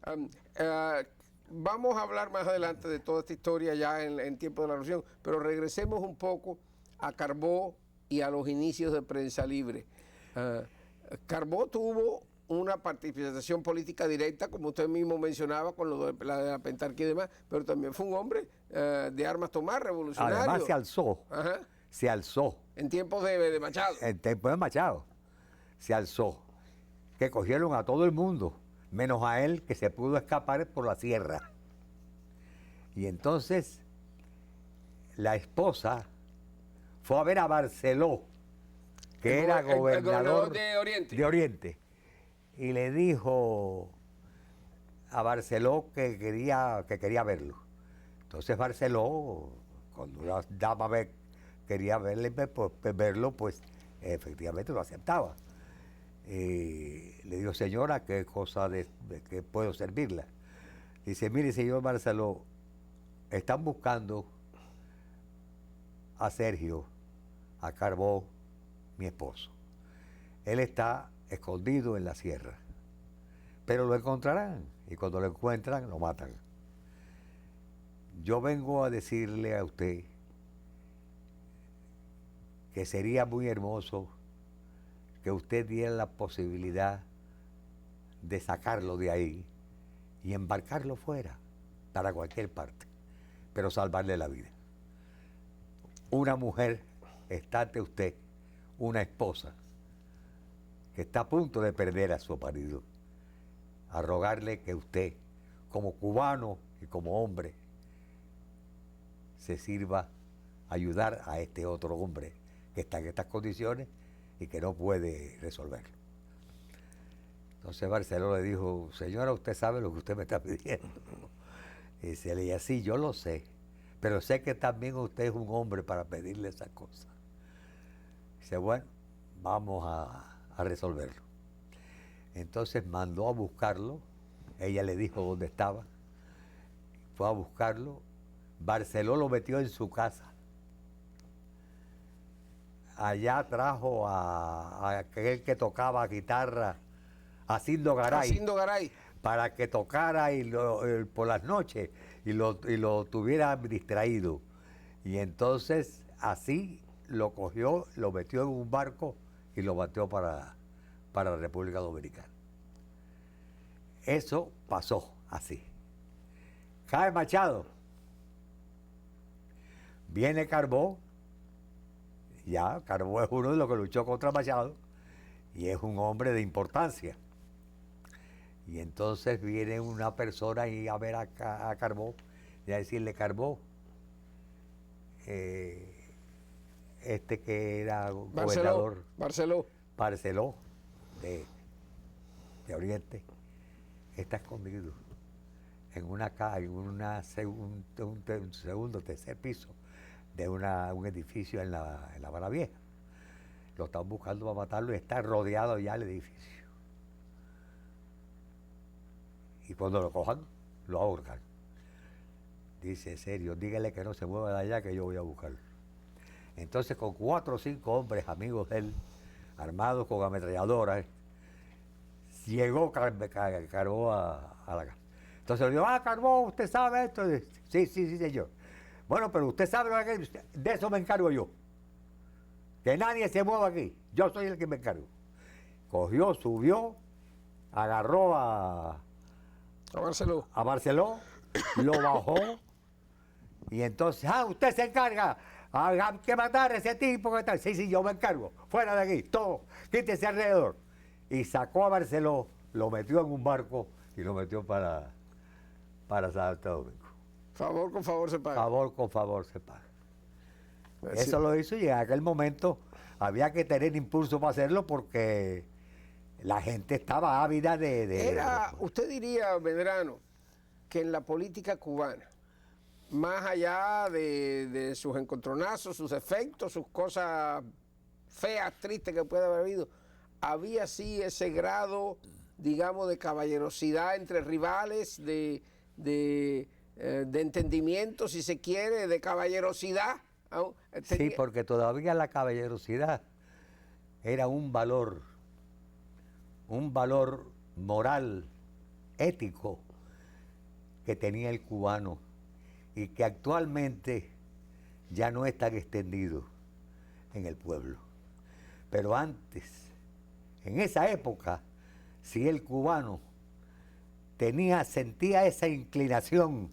Am, vamos a hablar más adelante de toda esta historia ya en tiempo de la revolución, pero regresemos un poco a Carbó y a los inicios de Prensa Libre. Carbó tuvo una participación política directa, como usted mismo mencionaba, con lo de la pentarquía y demás, pero también fue un hombre de armas tomar, revolucionario. Además se alzó, Ajá. se alzó. En tiempos de Machado. En tiempo de Machado, se alzó. Que cogieron a todo el mundo, menos a él, que se pudo escapar por la sierra. Y entonces la esposa fue a ver a Barceló, que era gobernador de Oriente. Y le dijo a Barceló que quería verlo. Entonces Barceló, cuando una dama quería verlo, pues efectivamente lo aceptaba. Le dijo, señora, ¿qué cosa de qué puedo servirla? Dice, mire, señor Barceló, están buscando a Sergio, a Carbó, mi esposo. Él está escondido en la sierra, pero lo encontrarán, y cuando lo encuentran, lo matan. Yo vengo a decirle a usted que sería muy hermoso que usted diera la posibilidad de sacarlo de ahí y embarcarlo fuera, para cualquier parte, pero salvarle la vida. Una mujer está ante usted, una esposa, que está a punto de perder a su marido, a rogarle que usted, como cubano y como hombre, se sirva a ayudar a este otro hombre que está en estas condiciones y que no puede resolverlo. Entonces Barceló le dijo, señora, usted sabe lo que usted me está pidiendo. Y se le decía, sí, yo lo sé, pero sé que también usted es un hombre para pedirle esas cosas. Dice, bueno, vamos a resolverlo. Entonces mandó a buscarlo, ella le dijo dónde estaba, fue a buscarlo, Barceló lo metió en su casa. Allá trajo a aquel que tocaba guitarra, Haciendo Garay, para que tocara por las noches y lo tuviera distraído. Y entonces así lo cogió, lo metió en un barco y lo batió para la República Dominicana. Eso pasó así. Cae Machado. Viene Carbó. Ya, Carbó es uno de los que luchó contra Machado y es un hombre de importancia. Y entonces viene una persona ahí a ver a Carbó y a decirle, Carbó, este que era gobernador, Barceló de Oriente, está escondido en una calle, en un segundo, tercer piso de un edificio en la Habana Vieja. Lo están buscando para matarlo y está rodeado ya el edificio. Y cuando lo cojan, lo ahorcan. Dice, serio, dígale que no se mueva de allá, que yo voy a buscarlo. Entonces, con 4 o 5 hombres amigos de él, armados con ametralladoras, llegó Carbó a la casa. Entonces le dijo, Carbó, ¿usted sabe esto? Sí, señor. Bueno, pero usted sabe lo que de eso me encargo yo. Que nadie se mueva aquí. Yo soy el que me encargo. Cogió, subió, agarró a Barceló, lo bajó y entonces, usted se encarga, hay que matar a ese tipo que tal. Sí, yo me encargo, fuera de aquí, todo, quítese alrededor. Y sacó a Barceló, lo metió en un barco y lo metió para Santo Domingo. Favor con favor se paga. Favor con favor se paga. Eso lo hizo y en aquel momento había que tener impulso para hacerlo porque la gente estaba ávida usted diría, Medrano, que en la política cubana, más allá de sus encontronazos, sus defectos, sus cosas feas, tristes que puede haber habido, había sí ese grado, digamos, de caballerosidad entre rivales, de entendimiento, si se quiere, de caballerosidad. Sí, porque todavía la caballerosidad era un valor moral, ético, que tenía el cubano y que actualmente ya no es tan extendido en el pueblo. Pero antes, en esa época, si el cubano sentía esa inclinación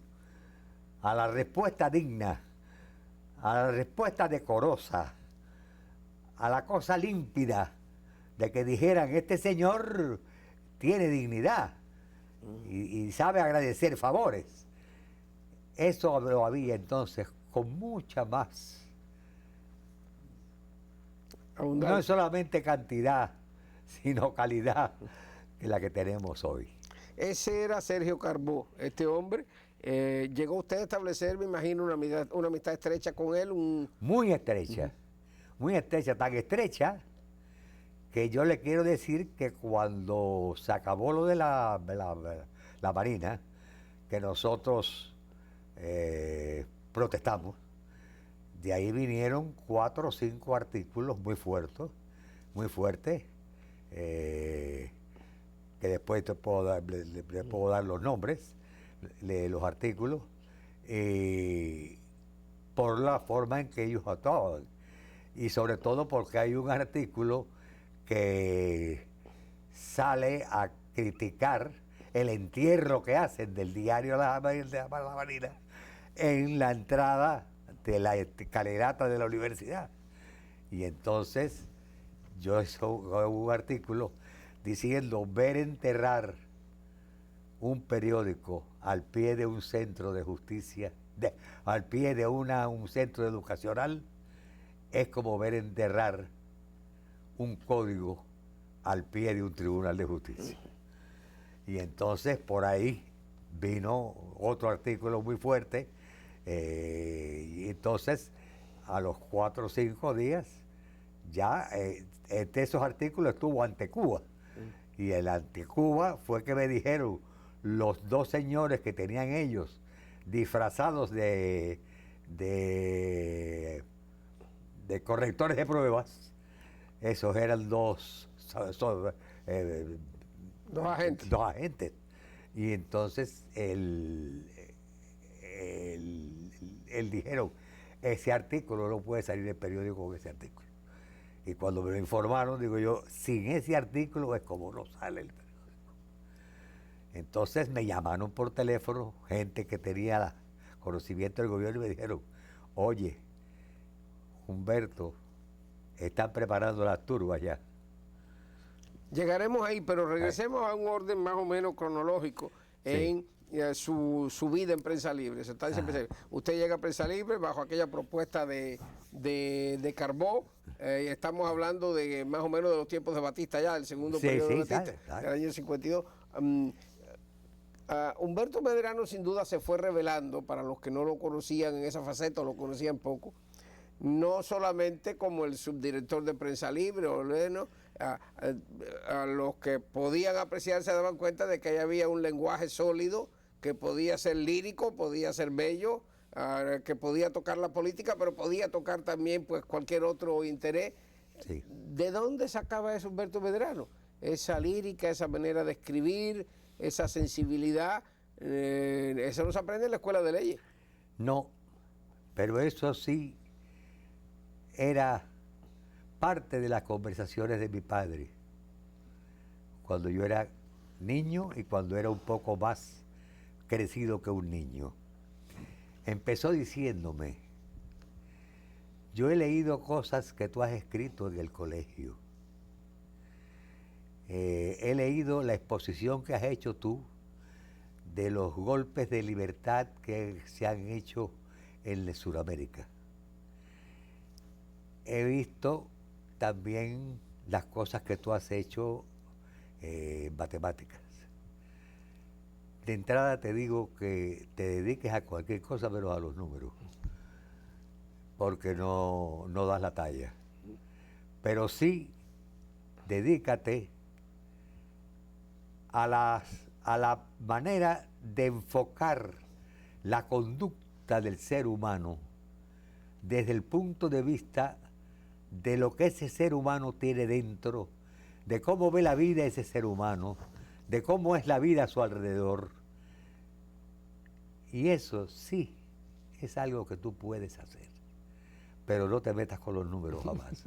a la respuesta digna, a la respuesta decorosa, a la cosa límpida, de que dijeran, este señor tiene dignidad y sabe agradecer favores. Eso lo había entonces con mucha más. No es solamente cantidad, sino calidad que la que tenemos hoy. Ese era Sergio Carbó, este hombre. Llegó usted a establecer, me imagino, una amistad estrecha con él. Muy estrecha, tan estrecha que yo le quiero decir que cuando se acabó lo de la Marina, que nosotros protestamos, de ahí vinieron 4 o 5 artículos muy fuertes, que después le puedo dar los nombres de los artículos, por la forma en que ellos actuaban. Y sobre todo porque hay un artículo que sale a criticar el entierro que hacen del diario La Marina en la entrada de la escalerata de la universidad. Y entonces yo hice un artículo diciendo: ver enterrar un periódico al pie de un centro de justicia, al pie de un centro educacional, es como ver enterrar un código al pie de un tribunal de justicia. Y entonces por ahí vino otro artículo muy fuerte, y entonces a los 4 o 5 días ya esos artículos estuvo ante Cuba. Y el ante Cuba fue que me dijeron los 2 señores que tenían ellos disfrazados de correctores de pruebas. Esos eran dos agentes. Y entonces él dijeron: ese artículo no puede salir del periódico con ese artículo. Y cuando me lo informaron, digo yo, sin ese artículo es como no sale el periódico. Entonces me llamaron por teléfono gente que tenía conocimiento del gobierno y me dijeron: oye, Humberto, están preparando las turbas ya. Llegaremos ahí, pero regresemos a un orden más o menos cronológico en su vida en Prensa Libre. Usted llega a Prensa Libre bajo aquella propuesta de Carbó. Estamos hablando de más o menos de los tiempos de Batista ya, el segundo periodo de Batista, del año 52. Humberto Medrano sin duda se fue revelando, para los que no lo conocían en esa faceta o lo conocían poco, no solamente como el subdirector de Prensa Libre, a los que podían apreciar se daban cuenta de que ahí había un lenguaje sólido, que podía ser lírico, podía ser bello, que podía tocar la política, pero podía tocar también pues cualquier otro interés. Sí. ¿De dónde sacaba eso Humberto Medrano? Esa lírica, esa manera de escribir, esa sensibilidad, eso no se aprende en la escuela de leyes. No, pero eso sí era parte de las conversaciones de mi padre cuando yo era niño y cuando era un poco más crecido que un niño. Empezó diciéndome: yo he leído cosas que tú has escrito en el colegio. He leído la exposición que has hecho tú de los golpes de libertad que se han hecho en Sudamérica. He visto también las cosas que tú has hecho en matemáticas. De entrada te digo que te dediques a cualquier cosa menos a los números, porque no das la talla. Pero sí, dedícate a la manera de enfocar la conducta del ser humano desde el punto de vista de lo que ese ser humano tiene dentro, de cómo ve la vida ese ser humano, de cómo es la vida a su alrededor, Y eso sí es algo que tú puedes hacer, pero no te metas con los números jamás,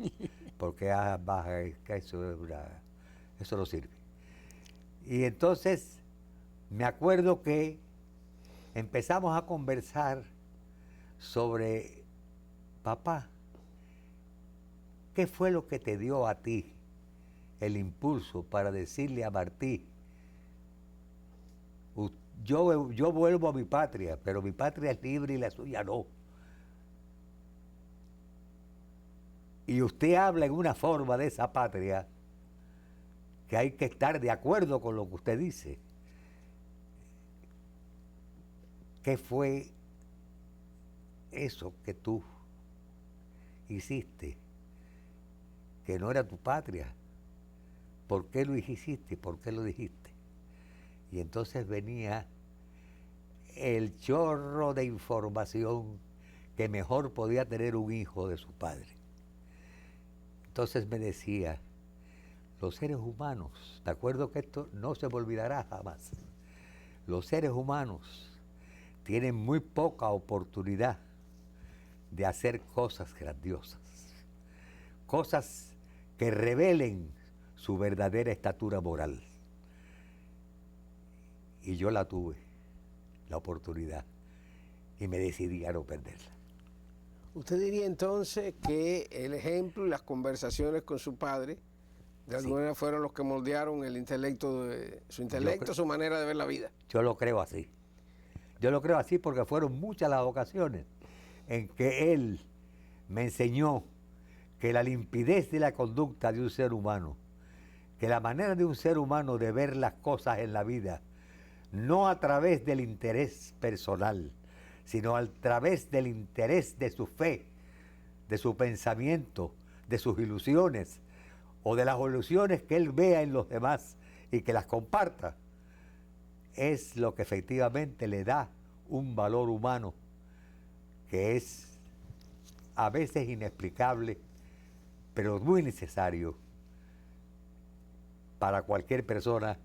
porque que eso no sirve. Y entonces me acuerdo que empezamos a conversar sobre, papá, ¿qué fue lo que te dio a ti el impulso para decirle a Martí, yo vuelvo a mi patria, pero mi patria es libre y la suya no? Y usted habla en una forma de esa patria que hay que estar de acuerdo con lo que usted dice. ¿Qué fue eso que tú hiciste, que no era tu patria? ¿Por qué lo hiciste? ¿Por qué lo dijiste? Y entonces venía el chorro de información que mejor podía tener un hijo de su padre. Entonces me decía, los seres humanos, de acuerdo que esto no se me olvidará jamás, los seres humanos tienen muy poca oportunidad de hacer cosas grandiosas, cosas que revelen su verdadera estatura moral. Y yo la tuve, la oportunidad, y me decidí a no perderla. ¿Usted diría entonces que el ejemplo y las conversaciones con su padre de alguna manera fueron los que moldearon el intelecto, su intelecto, su manera de ver la vida? Yo lo creo así. Yo lo creo así porque fueron muchas las ocasiones en que él me enseñó que la limpidez de la conducta de un ser humano, que la manera de un ser humano de ver las cosas en la vida, no a través del interés personal, sino a través del interés de su fe, de su pensamiento, de sus ilusiones, o de las ilusiones que él vea en los demás y que las comparta, es lo que efectivamente le da un valor humano que es a veces inexplicable, pero muy necesario para cualquier persona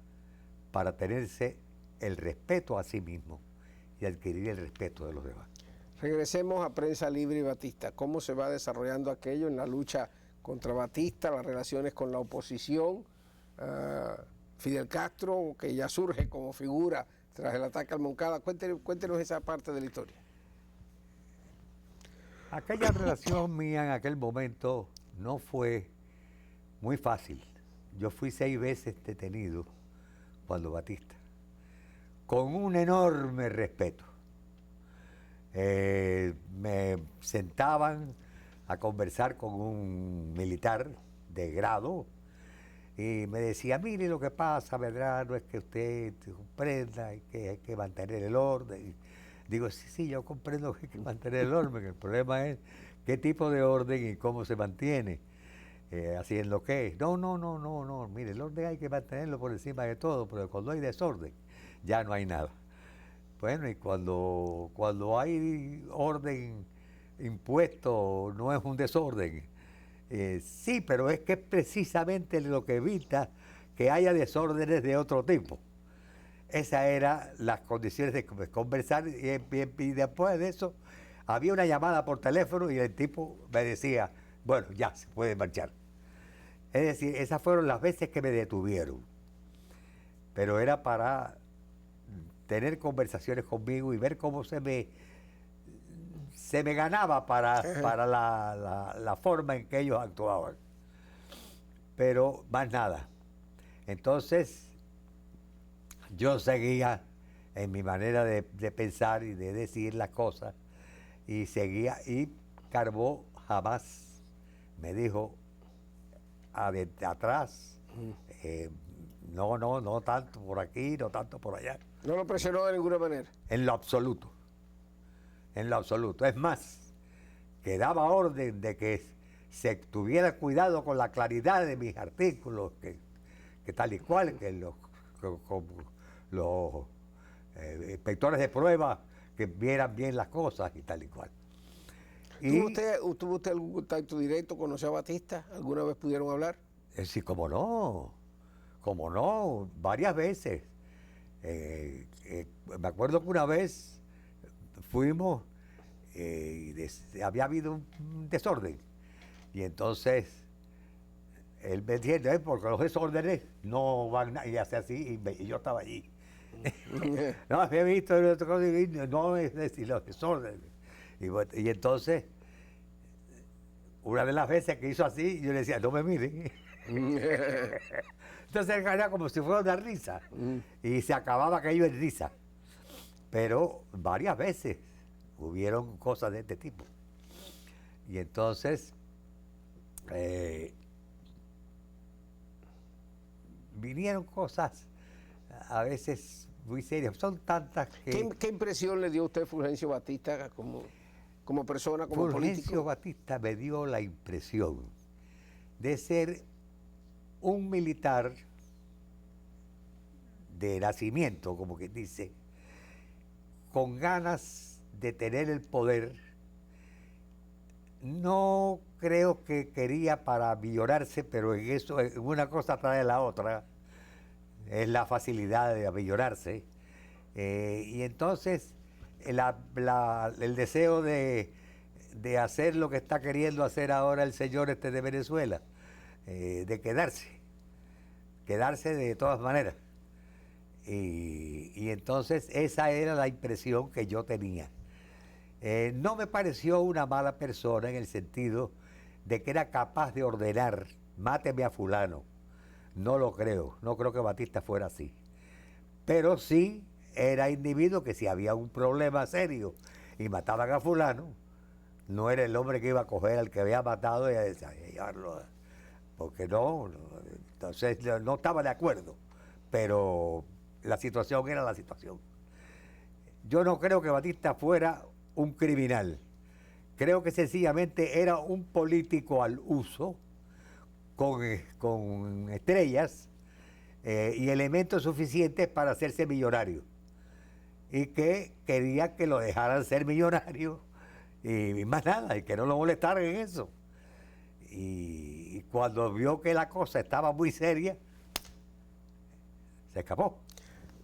para tenerse el respeto a sí mismo y adquirir el respeto de los demás. Regresemos a Prensa Libre y Batista. ¿Cómo se va desarrollando aquello en la lucha contra Batista, las relaciones con la oposición? Fidel Castro, que ya surge como figura tras el ataque al Moncada. Cuéntenos esa parte de la historia. Aquella relación mía en aquel momento no fue muy fácil. Yo fui 6 veces detenido cuando Batista, con un enorme respeto. Me sentaban a conversar con un militar de grado y me decía, mire lo que pasa, Medrano, es que usted comprenda que hay que mantener el orden. Digo, sí, yo comprendo que hay que mantener el orden, el problema es qué tipo de orden y cómo se mantiene, haciendo qué. No, mire, el orden hay que mantenerlo por encima de todo, pero cuando hay desorden, ya no hay nada. Bueno, y cuando hay orden impuesto, no es un desorden. Sí, pero es que es precisamente lo que evita que haya desórdenes de otro tipo. Esas eran las condiciones de conversar y después de eso había una llamada por teléfono y el tipo me decía, bueno, ya se puede marchar. Es decir, esas fueron las veces que me detuvieron. Pero era para tener conversaciones conmigo y ver cómo se me ganaba para la forma en que ellos actuaban. Pero más nada. Entonces, yo seguía en mi manera de pensar y de decir las cosas y seguía, y Carbó jamás me dijo de atrás, no tanto por aquí, no tanto por allá. ¿No lo presionó de ninguna manera? En lo absoluto. En lo absoluto. Es más, que daba orden de que se tuviera cuidado con la claridad de mis artículos, que tal y cual, que los inspectores de prueba que vieran bien las cosas y tal y cual. ¿Tuvo usted algún contacto directo? ¿Conoció a Batista? ¿Alguna vez pudieron hablar? Sí, cómo no, varias veces. Me acuerdo que una vez fuimos, había habido un desorden. Y entonces él me entiende, porque los desórdenes no van y hace así, y yo estaba allí. No, había visto otra cosa y no es decir los desórdenes. Y entonces, una de las veces que hizo así, yo le decía, no me miren. Entonces era como si fuera una risa. Y se acababa aquello en risa. Pero varias veces hubieron cosas de este tipo. Y entonces vinieron cosas a veces muy serias. Son tantas que... ¿Qué impresión le dio a usted Fulgencio Batista como persona, como Fulgencio político? Batista me dio la impresión de ser un militar de nacimiento, como que dice, con ganas de tener el poder. No creo que quería para millonarse, pero en eso, en una cosa trae la otra, es la facilidad de millonarse. Y entonces el deseo de hacer lo que está queriendo hacer ahora el señor de Venezuela, de quedarse de todas maneras. Y entonces esa era la impresión que yo tenía. No me pareció una mala persona en el sentido de que era capaz de ordenar, máteme a fulano. No lo creo, no creo que Batista fuera así. Pero sí era individuo que si había un problema serio y mataban a fulano, no era el hombre que iba a coger al que había matado y a llevarlo, porque entonces no estaba de acuerdo, pero la situación era la situación. Yo no creo que Batista fuera un criminal, creo que sencillamente era un político al uso, con estrellas y elementos suficientes para hacerse millonario, y que quería que lo dejaran ser millonario y más nada, y que no lo molestaran en eso. Y cuando vio que la cosa estaba muy seria, se escapó.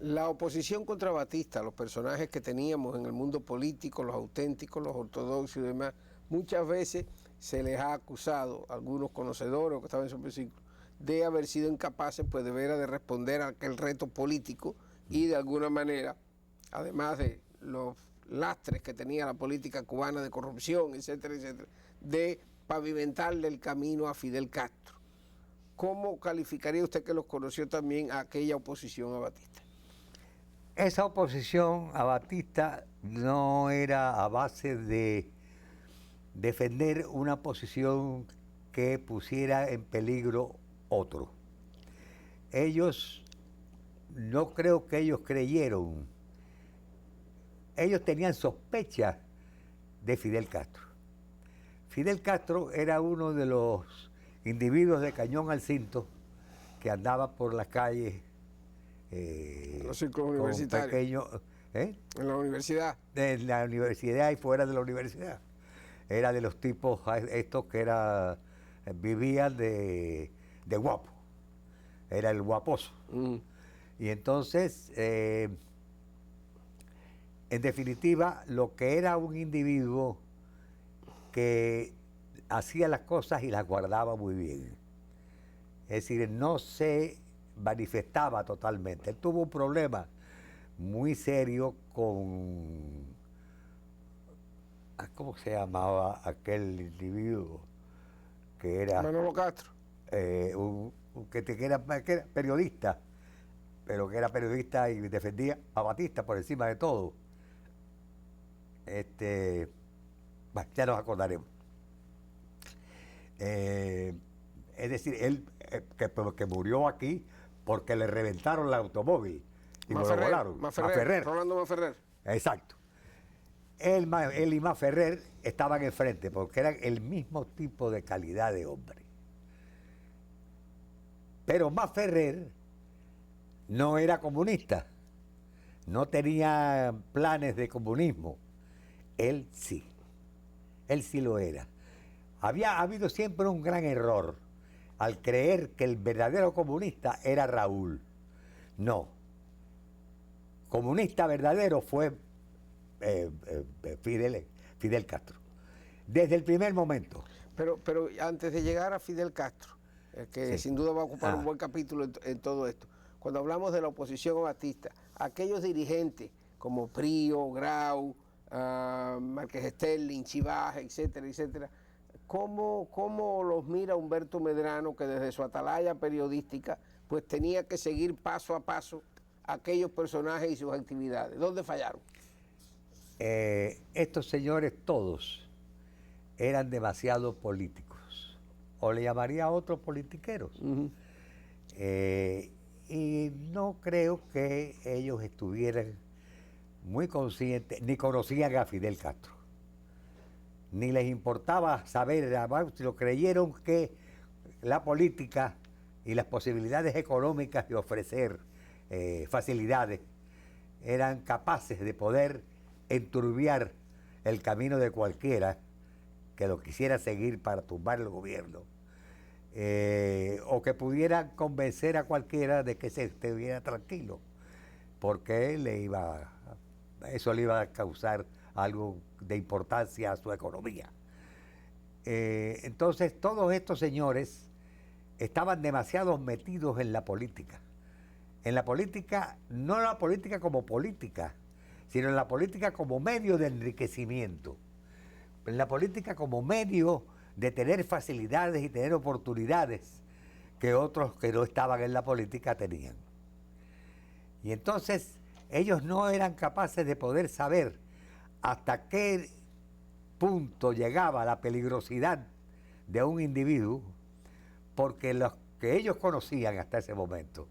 La oposición contra Batista, los personajes que teníamos en el mundo político, los auténticos, los ortodoxos y demás, muchas veces se les ha acusado, algunos conocedores que estaban en su círculo, de haber sido incapaces, pues de veras, de responder a aquel reto político y de alguna manera, además de los lastres que tenía la política cubana de corrupción, etcétera, etcétera, de pavimentarle el camino a Fidel Castro. ¿Cómo calificaría usted, que los conoció también, a aquella oposición a Batista? Esa oposición a Batista no era a base de defender una posición que pusiera en peligro otro. No creo que ellos creyeron. Ellos tenían sospechas de Fidel Castro. Fidel Castro era uno de los individuos de cañón al cinto que andaba por las calles los círculos universitarios. En la universidad. En la universidad y fuera de la universidad. Era de los tipos estos que vivían de guapo. Era el guaposo. Y entonces, en definitiva, lo que era un individuo que hacía las cosas y las guardaba muy bien. Es decir, no se manifestaba totalmente. Él tuvo un problema muy serio con... ¿Cómo se llamaba aquel individuo que era... Manolo Castro. Que era periodista, pero que era periodista y defendía a Batista por encima de todo. Ya nos acordaremos. Es decir, él que murió aquí porque le reventaron el automóvil y lo volaron. Maferrer, Rolando Maferrer. Exacto. Él y Maferrer estaban enfrente porque eran el mismo tipo de calidad de hombre. Pero Maferrer no era comunista, no tenía planes de comunismo. Él sí lo era. Había habido siempre un gran error al creer que el verdadero comunista era Raúl. No. Comunista verdadero fue Fidel Castro. Desde el primer momento. Pero antes de llegar a Fidel Castro, que Sí. sin duda va a ocupar un buen capítulo en todo esto, cuando hablamos de la oposición a Batista, aquellos dirigentes como Prío, Grau, Márquez Sterling, Chivaje, etcétera, etcétera, ¿cómo los mira Humberto Medrano, que desde su atalaya periodística pues tenía que seguir paso a paso aquellos personajes y sus actividades? ¿Dónde fallaron? Estos señores todos eran demasiado políticos, o le llamaría a otros politiqueros. Y no creo que ellos estuvieran muy conscientes, ni conocían a Fidel Castro, ni les importaba saber, lo creyeron que la política y las posibilidades económicas de ofrecer facilidades eran capaces de poder enturbiar el camino de cualquiera que lo quisiera seguir para tumbar el gobierno, o que pudiera convencer a cualquiera de que se estuviera tranquilo, porque eso le iba a causar algo de importancia a su economía. Entonces todos estos señores estaban demasiado metidos en la política, no la política como política, sino en la política como medio de enriquecimiento, en la política como medio de tener facilidades y tener oportunidades que otros que no estaban en la política tenían. Y entonces ellos no eran capaces de poder saber hasta qué punto llegaba la peligrosidad de un individuo, porque los que ellos conocían hasta ese momento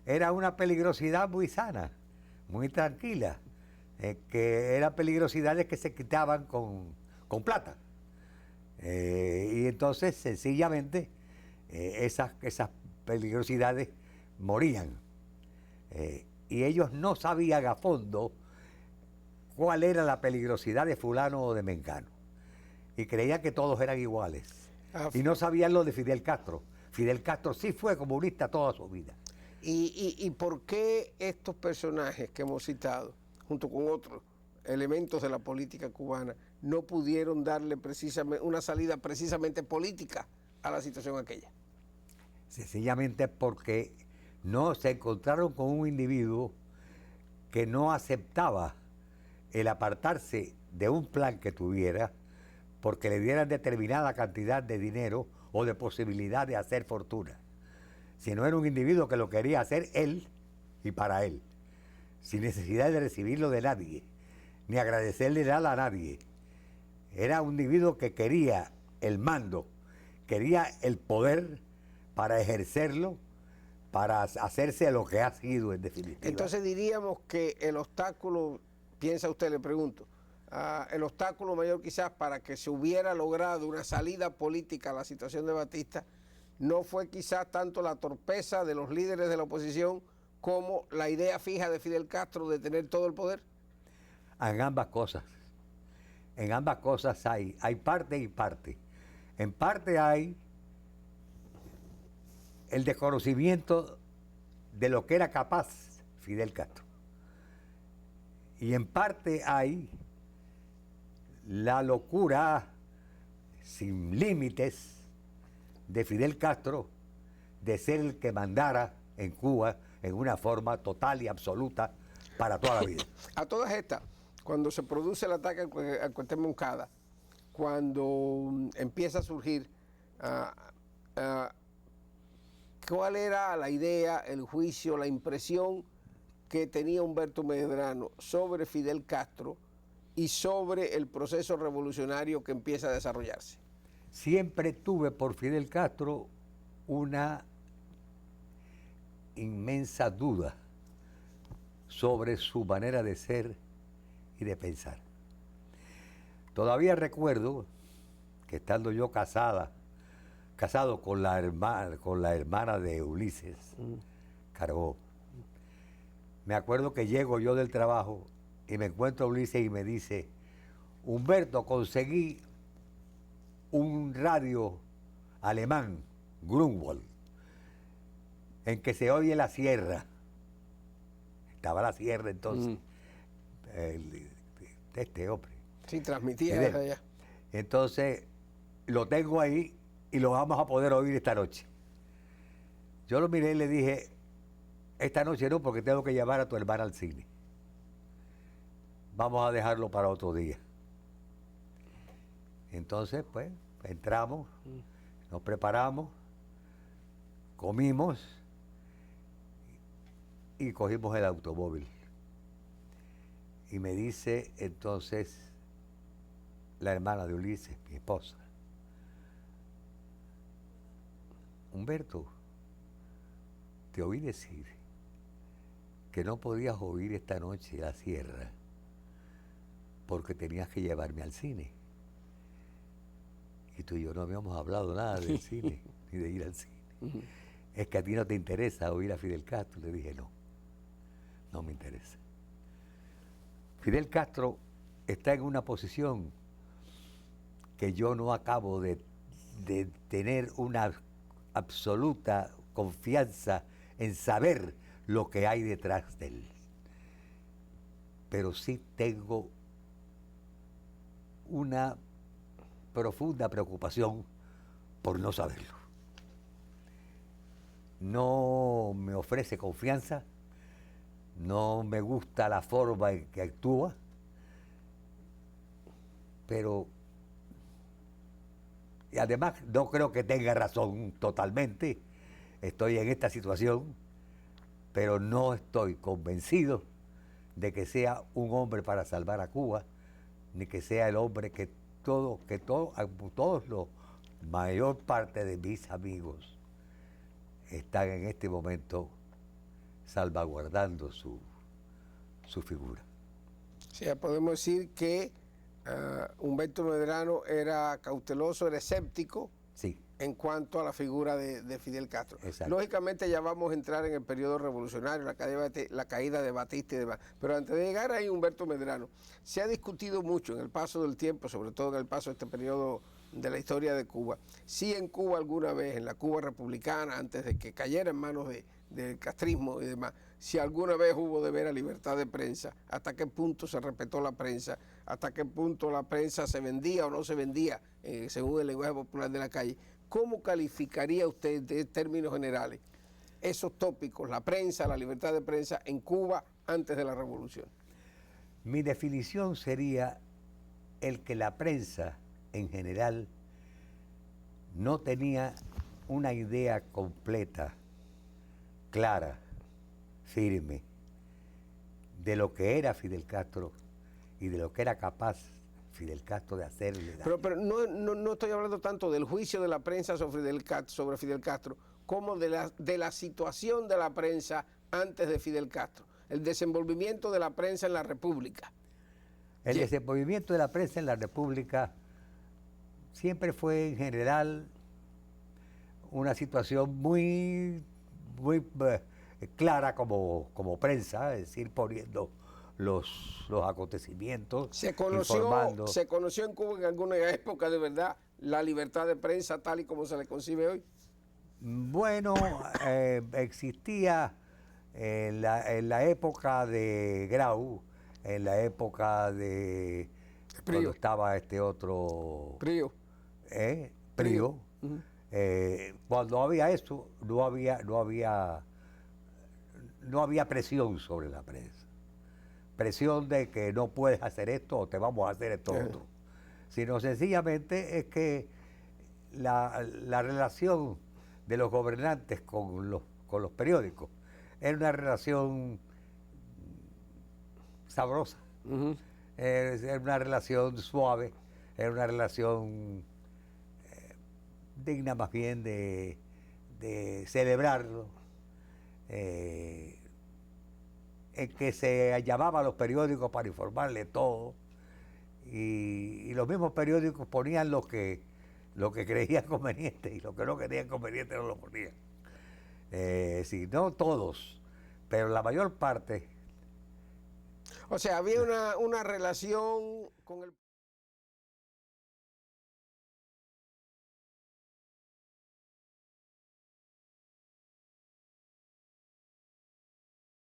era una peligrosidad muy sana, muy tranquila, que eran peligrosidades que se quitaban con plata. Y entonces sencillamente esas peligrosidades morían. Y ellos no sabían a fondo cuál era la peligrosidad de fulano o de mengano. Y creían que todos eran iguales. Y no sabían lo de Fidel Castro. Fidel Castro sí fue comunista toda su vida. ¿Y por qué estos personajes que hemos citado, junto con otros elementos de la política cubana, no pudieron darle precisamente una salida precisamente política a la situación aquella? Sencillamente porque no se encontraron con un individuo que no aceptaba el apartarse de un plan que tuviera porque le dieran determinada cantidad de dinero o de posibilidad de hacer fortuna, sino era un individuo que lo quería hacer él y para él, sin necesidad de recibirlo de nadie, ni agradecerle nada a nadie. Era un individuo que quería el mando, quería el poder para ejercerlo, para hacerse lo que ha sido en definitiva. Entonces diríamos que el obstáculo, piensa usted, le pregunto, el obstáculo mayor quizás para que se hubiera logrado una salida política a la situación de Batista no fue quizás tanto la torpeza de los líderes de la oposición como la idea fija de Fidel Castro de tener todo el poder. En ambas cosas hay parte y parte. En parte hay el desconocimiento de lo que era capaz Fidel Castro. Y en parte hay la locura sin límites de Fidel Castro de ser el que mandara en Cuba en una forma total y absoluta para toda la vida. A todas estas, cuando se produce el ataque al cuartel Moncada, cuando empieza a surgir, ¿cuál era la idea, el juicio, la impresión que tenía Humberto Medrano sobre Fidel Castro y sobre el proceso revolucionario que empieza a desarrollarse? Siempre tuve por Fidel Castro una inmensa duda sobre su manera de ser y de pensar. Todavía recuerdo que estando yo casado con la hermana de Ulises Carbó, me acuerdo que llego yo del trabajo y me encuentro a Ulises y me dice: Humberto, conseguí un radio alemán, Grunwald, en que se oye la sierra. Estaba la sierra entonces. de este hombre. Sí, transmitía Fidel. desde allá. Entonces, lo tengo ahí y lo vamos a poder oír esta noche. Yo lo miré y le dije, esta noche no, porque tengo que llevar a tu hermana al cine. Vamos a dejarlo para otro día. Entonces, pues, entramos, nos preparamos, comimos y cogimos el automóvil. Y me dice entonces la hermana de Ulises, mi esposa, Humberto, te oí decir que no podías oír esta noche la sierra porque tenías que llevarme al cine. Y tú y yo no habíamos hablado nada del cine, ni de ir al cine. Es que a ti no te interesa oír a Fidel Castro. Le dije, no, no me interesa. Fidel Castro está en una posición que yo no acabo de tener una absoluta confianza en saber lo que hay detrás de él. Pero sí tengo una profunda preocupación por no saberlo. No me ofrece confianza, no me gusta la forma en que actúa, pero y además no creo que tenga razón totalmente. Estoy en esta situación, pero no estoy convencido de que sea un hombre para salvar a Cuba, ni que sea el hombre que todos los mayor parte de mis amigos están en este momento salvaguardando su figura. O sea, podemos decir que Humberto Medrano era cauteloso, era escéptico Sí, en cuanto a la figura de Fidel Castro. exacto. Lógicamente ya vamos a entrar en el periodo revolucionario, la caída de Batista y demás. Pero antes de llegar ahí, Humberto Medrano, se ha discutido mucho en el paso del tiempo, sobre todo en el paso de este periodo de la historia de Cuba, si en Cuba alguna vez, en la Cuba republicana, antes de que cayera en manos del castrismo y demás, si alguna vez hubo de veras libertad de prensa, hasta qué punto se respetó la prensa, hasta qué punto la prensa se vendía o no se vendía, según el lenguaje popular de la calle. ¿Cómo calificaría usted en términos generales esos tópicos, la prensa, la libertad de prensa en Cuba antes de la revolución? Mi definición sería el que la prensa en general no tenía una idea completa, clara, firme, de lo que era Fidel Castro y de lo que era capaz Fidel Castro de hacerle daño. Pero no estoy hablando tanto del juicio de la prensa sobre Fidel Castro, como de la situación de la prensa antes de Fidel Castro, el desenvolvimiento de la prensa en la República. El desenvolvimiento de la prensa en la República siempre fue en general una situación muy clara como prensa, es decir, poniendo los acontecimientos, informando. ¿Se conoció en Cuba en alguna época de verdad la libertad de prensa tal y como se le concibe hoy? Bueno, existía en la época de Grau, en la época de cuando estaba este otro Prío. Prío. Uh-huh. Cuando había eso, no había presión sobre la prensa. Presión de que no puedes hacer esto o te vamos a hacer esto otro. Sino sencillamente es que la relación de los gobernantes con los periódicos era una relación sabrosa. Uh-huh. Era una relación suave, era una relación digna más bien de celebrarlo, en que se llamaba a los periódicos para informarle todo, y los mismos periódicos ponían lo que creían conveniente, y lo que no creían conveniente no lo ponían. Sí, no todos, pero la mayor parte. O sea, había una relación con el